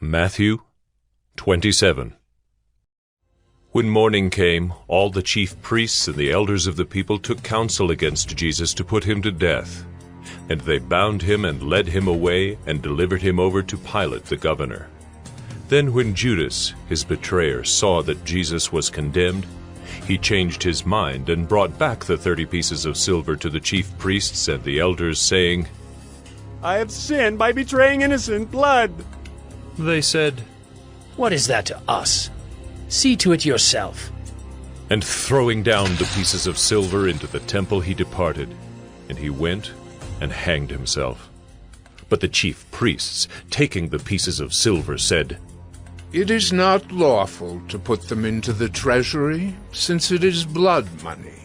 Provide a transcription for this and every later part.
Matthew 27. When morning came, all the chief priests and the elders of the people took counsel against Jesus to put him to death. And they bound him and led him away and delivered him over to Pilate the governor. Then when Judas, his betrayer, saw that Jesus was condemned, he changed his mind and brought back the 30 pieces of silver to the chief priests and the elders, saying, "I have sinned by betraying innocent blood." They said, "What is that to us? See to it yourself." And throwing down the pieces of silver into the temple, he departed, and he went and hanged himself. But the chief priests, taking the pieces of silver, said, "It is not lawful to put them into the treasury, since it is blood money."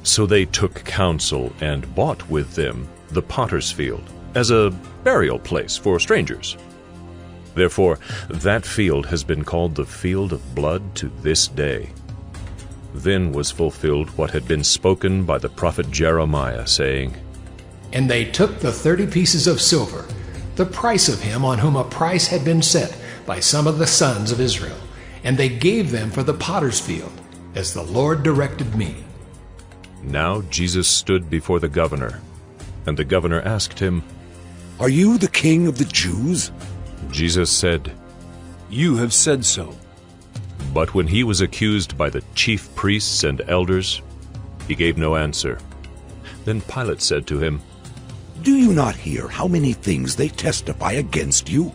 So they took counsel and bought with them the potter's field, as a burial place for strangers. Therefore, that field has been called the field of blood to this day. Then was fulfilled what had been spoken by the prophet Jeremiah, saying, "And they took the 30 pieces of silver, the price of him on whom a price had been set by some of the sons of Israel, and they gave them for the potter's field, as the Lord directed me." Now Jesus stood before the governor, and the governor asked him, "Are you the king of the Jews?" Jesus said, "You have said so." But when he was accused by the chief priests and elders, he gave no answer. Then Pilate said to him, "Do you not hear how many things they testify against you?"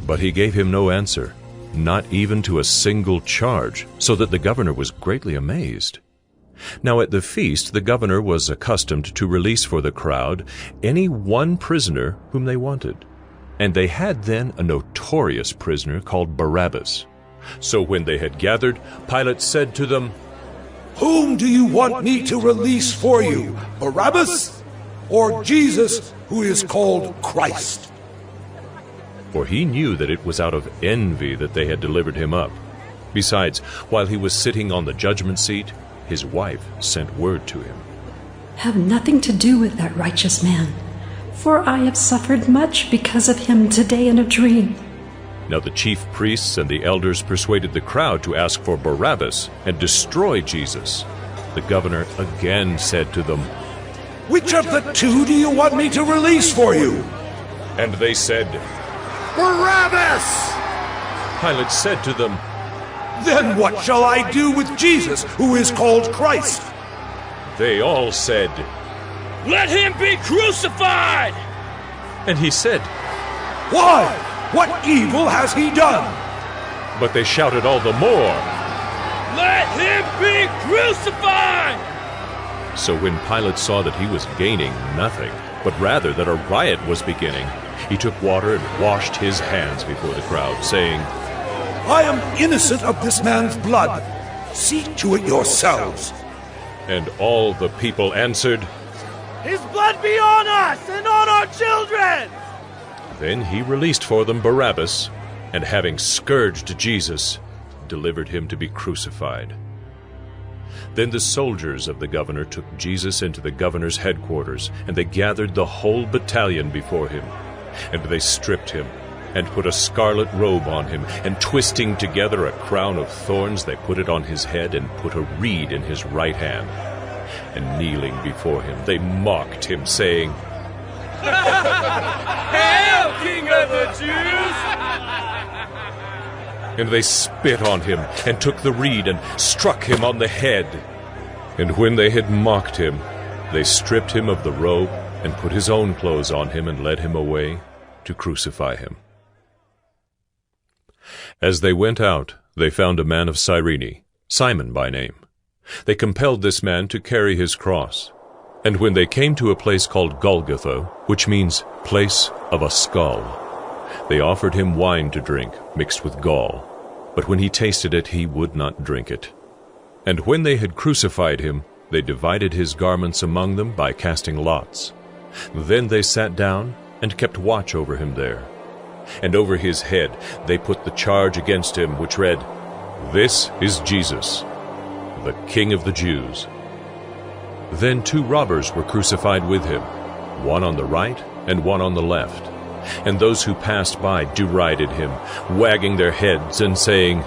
But he gave him no answer, not even to a single charge, so that the governor was greatly amazed. Now at the feast the governor was accustomed to release for the crowd any one prisoner whom they wanted. And they had then a notorious prisoner called Barabbas. So when they had gathered, Pilate said to them, "Whom do you want me to release for you, Barabbas, or Jesus, who is called Christ?" For he knew that it was out of envy that they had delivered him up. Besides, while he was sitting on the judgment seat, his wife sent word to him, "Have nothing to do with that righteous man, for I have suffered much because of him today in a dream." Now the chief priests and the elders persuaded the crowd to ask for Barabbas and destroy Jesus. The governor again said to them, "Which of the two do you want me to release for you?" And they said, "Barabbas!" Pilate said to them, "Then what shall I do with Jesus, who is called Christ?" They all said, "Let him be crucified!" And he said, "Why? What evil has he done?" But they shouted all the more, "Let him be crucified!" So when Pilate saw that he was gaining nothing, but rather that a riot was beginning, he took water and washed his hands before the crowd, saying, "I am innocent of this man's blood. See to it yourselves." And all the people answered, "His blood be on us and on our children!" Then he released for them Barabbas, and having scourged Jesus, delivered him to be crucified. Then the soldiers of the governor took Jesus into the governor's headquarters, and they gathered the whole battalion before him. And they stripped him, and put a scarlet robe on him, and twisting together a crown of thorns, they put it on his head, and put a reed in his right hand. And kneeling before him, they mocked him, saying, Hail, King of the Jews! And they spit on him, and took the reed, and struck him on the head. And when they had mocked him, they stripped him of the robe, and put his own clothes on him, and led him away to crucify him. As they went out, they found a man of Cyrene, Simon by name. They compelled this man to carry his cross. And when they came to a place called Golgotha, which means place of a skull, they offered him wine to drink, mixed with gall. But when he tasted it, he would not drink it. And when they had crucified him, they divided his garments among them by casting lots. Then they sat down and kept watch over him there. And over his head they put the charge against him, which read, "This is Jesus, the King of the Jews." Then 2 robbers were crucified with him, one on the right and one on the left. And those who passed by derided him, wagging their heads and saying,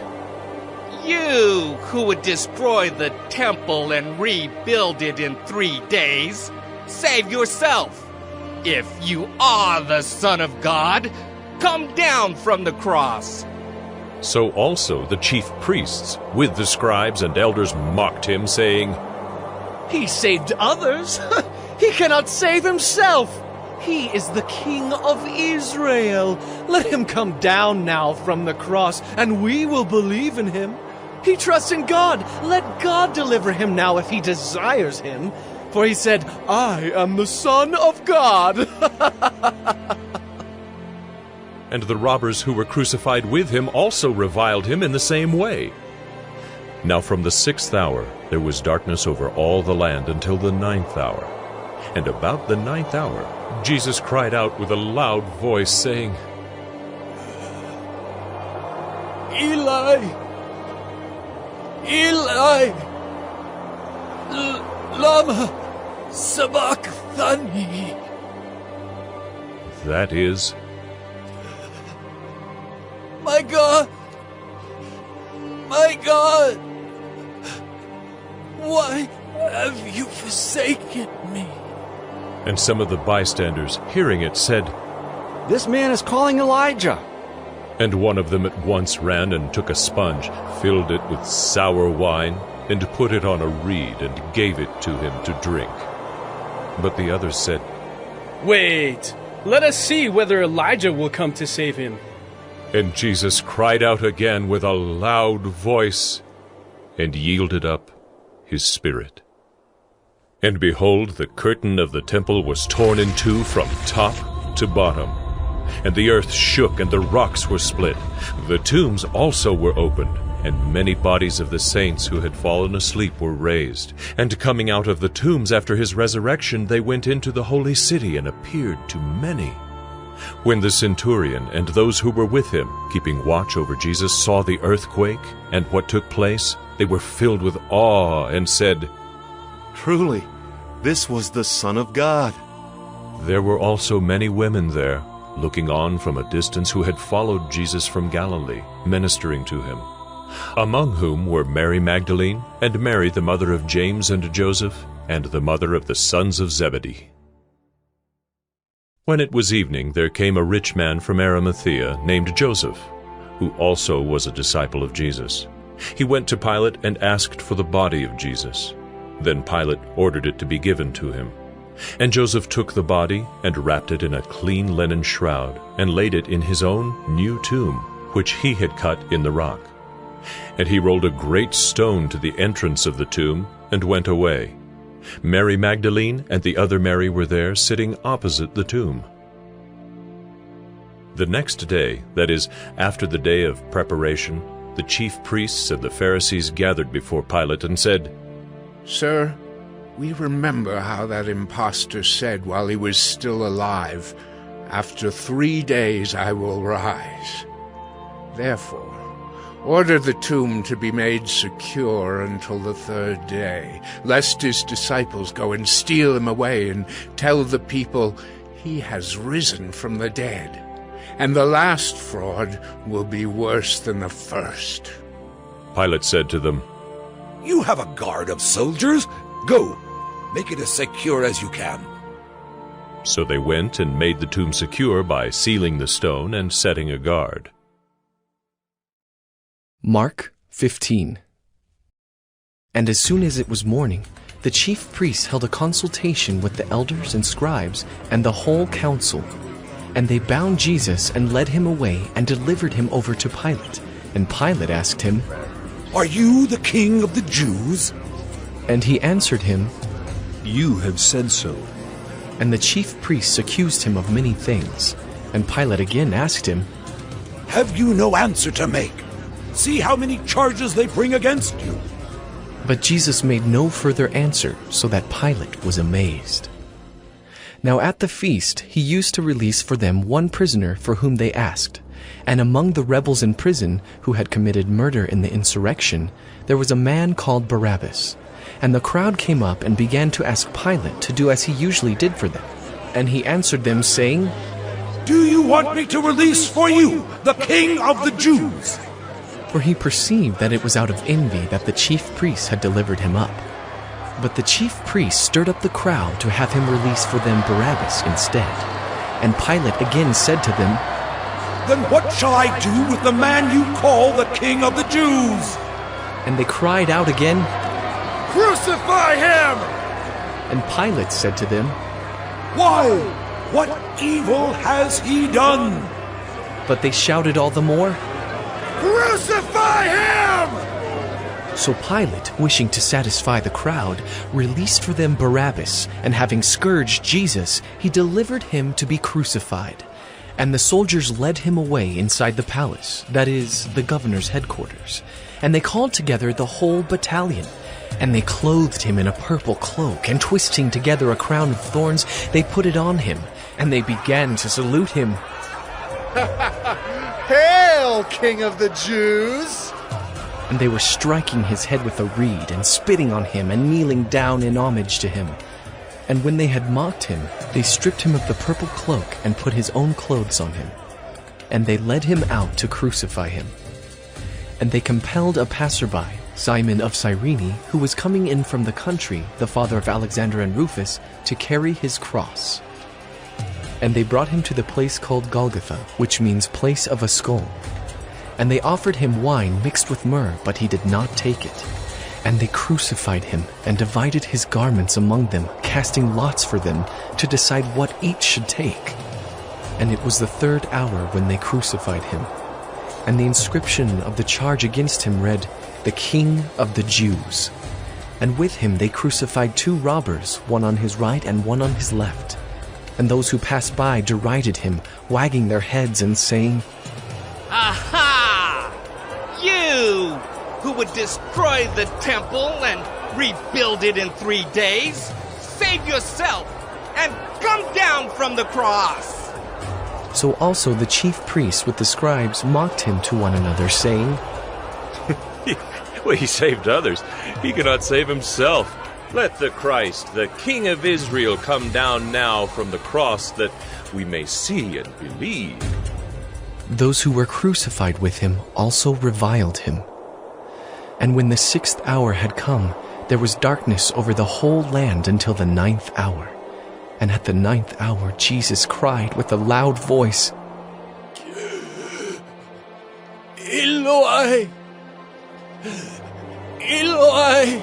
"You who would destroy the temple and rebuild it in 3 days, save yourself. If you are the Son of God, come down from the cross." So also the chief priests with the scribes and elders mocked him, saying, He saved others. He cannot save himself. He is the King of Israel. Let him come down now from the cross, and we will believe in him. He trusts in God. Let God deliver him now if he desires him. For he said, "I am the Son of God." And the robbers who were crucified with him also reviled him in the same way. Now from the 6th hour there was darkness over all the land until the 9th hour. And about the 9th hour Jesus cried out with a loud voice, saying, Eli, Eli, lama sabachthani. That is, My God, why have you forsaken me? and some of the bystanders, hearing it, said, This man is calling Elijah. And one of them at once ran and took a sponge, filled it with sour wine, and put it on a reed, and gave it to him to drink. But the others said, Wait, let us see whether Elijah will come to save him. And Jesus cried out again with a loud voice, and yielded up his spirit. And behold, the curtain of the temple was torn in two from top to bottom. And the earth shook, and the rocks were split. The tombs also were opened, and many bodies of the saints who had fallen asleep were raised. And coming out of the tombs after his resurrection, they went into the holy city and appeared to many. When the centurion and those who were with him, keeping watch over Jesus, saw the earthquake and what took place, they were filled with awe and said, Truly, this was the Son of God. There were also many women there, looking on from a distance, who had followed Jesus from Galilee, ministering to him, among whom were Mary Magdalene, and Mary the mother of James and Joseph, and the mother of the sons of Zebedee. When it was evening, there came a rich man from Arimathea named Joseph, who also was a disciple of Jesus. He went to Pilate and asked for the body of Jesus. Then Pilate ordered it to be given to him. And Joseph took the body and wrapped it in a clean linen shroud and laid it in his own new tomb, which he had cut in the rock. And he rolled a great stone to the entrance of the tomb and went away. Mary Magdalene and the other Mary were there, sitting opposite the tomb. The next day, that is, after the day of preparation, the chief priests and the Pharisees gathered before Pilate and said, Sir, we remember how that impostor said while he was still alive, After 3 days I will rise. Therefore, order the tomb to be made secure until the 3rd day, lest his disciples go and steal him away and tell the people, He has risen from the dead. And the last fraud will be worse than the first. Pilate said to them, You have a guard of soldiers. Go, make it as secure as you can. So they went and made the tomb secure by sealing the stone and setting a guard. Mark 15. And as soon as it was morning, the chief priests held a consultation with the elders and scribes and the whole council. And they bound Jesus and led him away and delivered him over to Pilate. And Pilate asked him, Are you the king of the Jews? And he answered him, You have said so. And the chief priests accused him of many things. And Pilate again asked him, Have you no answer to make? See how many charges they bring against you. But Jesus made no further answer, so that Pilate was amazed. Now at the feast he used to release for them one prisoner for whom they asked. And among the rebels in prison who had committed murder in the insurrection, there was a man called Barabbas. And the crowd came up and began to ask Pilate to do as he usually did for them. And he answered them, saying, do you want me to release for you the King of the Jews? For he perceived that it was out of envy that the chief priests had delivered him up. But the chief priests stirred up the crowd to have him release for them Barabbas instead. And Pilate again said to them, Then what shall I do with the man you call the King of the Jews? And they cried out again, Crucify him! And Pilate said to them, Why? What evil has he done? But they shouted all the more, Crucify him! So Pilate, wishing to satisfy the crowd, released for them Barabbas, and having scourged Jesus, he delivered him to be crucified. And the soldiers led him away inside the palace, that is, the governor's headquarters. And they called together the whole battalion. And they clothed him in a purple cloak, and twisting together a crown of thorns, they put it on him, and they began to salute him. Hail, King of the Jews! And they were striking his head with a reed, and spitting on him, and kneeling down in homage to him. And when they had mocked him, they stripped him of the purple cloak, and put his own clothes on him. And they led him out to crucify him. And they compelled a passerby, Simon of Cyrene, who was coming in from the country, the father of Alexander and Rufus, to carry his cross. And they brought him to the place called Golgotha, which means place of a skull. And they offered him wine mixed with myrrh, but he did not take it. And they crucified him, and divided his garments among them, casting lots for them, to decide what each should take. And it was the 3rd hour when they crucified him. And the inscription of the charge against him read, The King of the Jews. And with him they crucified 2 robbers, one on his right and one on his left. And those who passed by derided him, wagging their heads and saying, Aha! You who would destroy the temple and rebuild it in 3 days, save yourself and come down from the cross. So also the chief priests with the scribes mocked him to one another, saying, Well, he saved others. He cannot save himself. Let the Christ, the King of Israel, come down now from the cross, that we may see and believe. Those who were crucified with him also reviled him. And when the 6th hour had come, there was darkness over the whole land until the 9th hour. And at the 9th hour Jesus cried with a loud voice, Eloi, Eloi,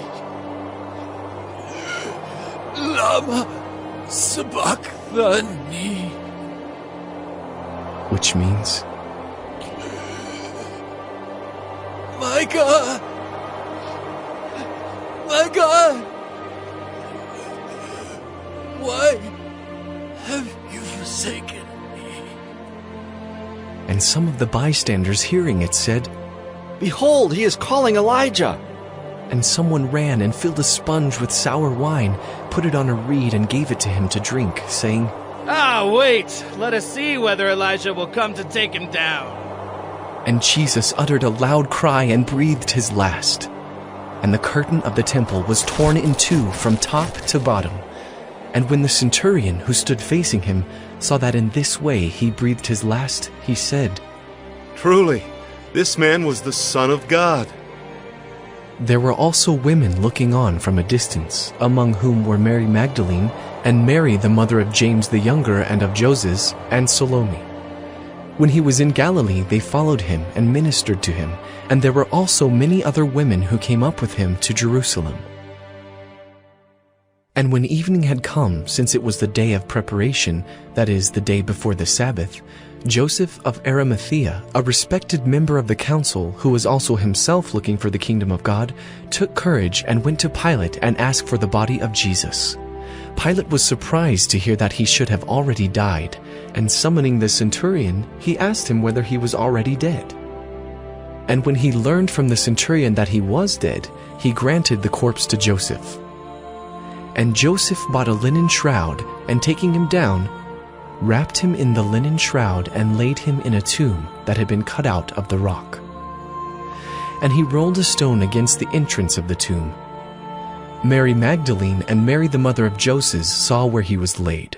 lama sabachthani, which means, My God, why have you forsaken me? And some of the bystanders hearing it said, Behold, he is calling Elijah. And someone ran and filled a sponge with sour wine, put it on a reed and gave it to him to drink, saying, Wait, let us see whether Elijah will come to take him down. And Jesus uttered a loud cry and breathed his last. And the curtain of the temple was torn in 2 from top to bottom. And when the centurion who stood facing him saw that in this way he breathed his last, he said, Truly, this man was the Son of God. There were also women looking on from a distance, among whom were Mary Magdalene, and Mary the mother of James the younger and of Joses, and Salome. When he was in Galilee, they followed him and ministered to him, and there were also many other women who came up with him to Jerusalem. And when evening had come, since it was the day of preparation, that is, the day before the Sabbath, Joseph of Arimathea, a respected member of the council, who was also himself looking for the kingdom of God, took courage and went to Pilate and asked for the body of Jesus. Pilate was surprised to hear that he should have already died, and summoning the centurion, he asked him whether he was already dead. And when he learned from the centurion that he was dead, he granted the corpse to Joseph. And Joseph bought a linen shroud, and taking him down, wrapped him in the linen shroud and laid him in a tomb that had been cut out of the rock. And he rolled a stone against the entrance of the tomb. Mary Magdalene and Mary the mother of Joses saw where he was laid.